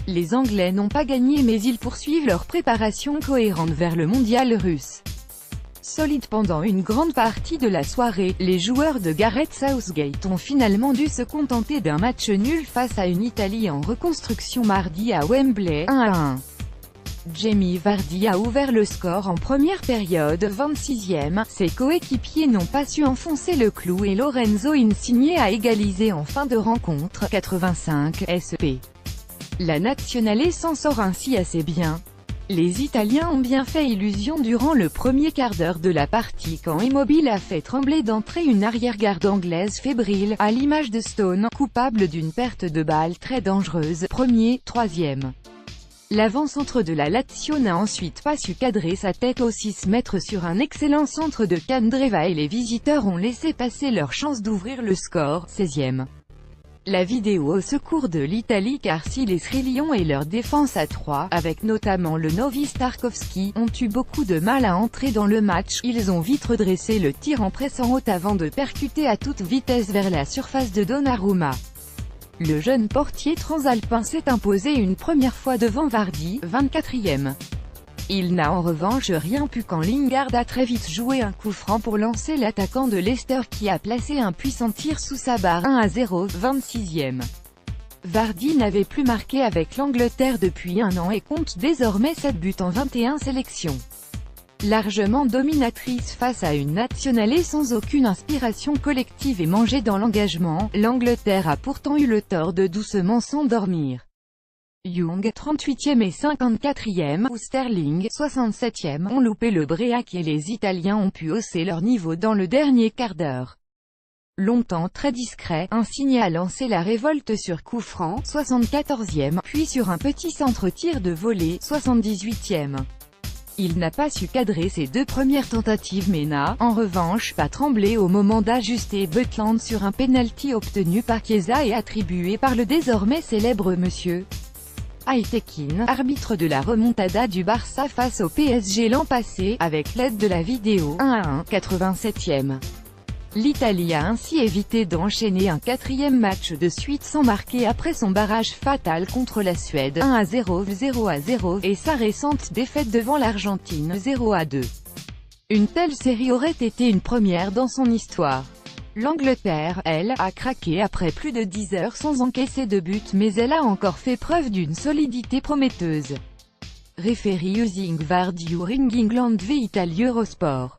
Les Anglais n'ont pas gagné mais ils poursuivent leur préparation cohérente vers le mondial russe. Solide pendant une grande partie de la soirée, les joueurs de Gareth Southgate ont finalement dû se contenter d'un match nul face à une Italie en reconstruction mardi à Wembley, 1-1. Jamie Vardy a ouvert le score en première période, 26e, ses coéquipiers n'ont pas su enfoncer le clou et Lorenzo Insigne a égalisé en fin de rencontre, 85 SP. La Nazionale s'en sort ainsi assez bien. Les Italiens ont bien fait illusion durant le premier quart d'heure de la partie quand Immobile a fait trembler d'entrée une arrière-garde anglaise fébrile, à l'image de Stone, coupable d'une perte de balle très dangereuse, premier, troisième. L'avant-centre de la Lazio n'a ensuite pas su cadrer sa tête au 6 mètres sur un excellent centre de Candreva et les visiteurs ont laissé passer leur chance d'ouvrir le score, 16e. La vidéo au secours de l'Italie car si les Sri Lions et leur défense à 3, avec notamment le novice Tarkowski, ont eu beaucoup de mal à entrer dans le match, ils ont vite redressé le tir en pressant haut avant de percuter à toute vitesse vers la surface de Donnarumma. Le jeune portier transalpin s'est imposé une première fois devant Vardy, 24e. Il n'a en revanche rien pu quand Lingard a très vite joué un coup franc pour lancer l'attaquant de Leicester qui a placé un puissant tir sous sa barre, 1-0, 26e. Vardy n'avait plus marqué avec l'Angleterre depuis un an et compte désormais 7 buts en 21 sélections. Largement dominatrice face à une Nazionale sans aucune inspiration collective et mangée dans l'engagement, l'Angleterre a pourtant eu le tort de doucement s'endormir. Young, 38e et 54e, ou Sterling, 67e, ont loupé le break et les Italiens ont pu hausser leur niveau dans le dernier quart d'heure. Longtemps très discret, Insigne a lancé la révolte sur coup franc, 74e, puis sur un petit centre-tir de volée, 78e. Il n'a pas su cadrer ses deux premières tentatives mais n'a, en revanche, pas tremblé au moment d'ajuster Butland sur un penalty obtenu par Chiesa et attribué par le désormais célèbre Monsieur Aitekin, arbitre de la remontada du Barça face au PSG l'an passé, avec l'aide de la vidéo, 1-1, 87e. L'Italie a ainsi évité d'enchaîner un quatrième match de suite sans marquer après son barrage fatal contre la Suède, 1-0, 0-0, et sa récente défaite devant l'Argentine, 0-2. Une telle série aurait été une première dans son histoire. L'Angleterre, elle, a craqué après plus de 10 heures sans encaisser de but mais elle a encore fait preuve d'une solidité prometteuse. Référé Using Vardy Ring England v Italie Eurosport.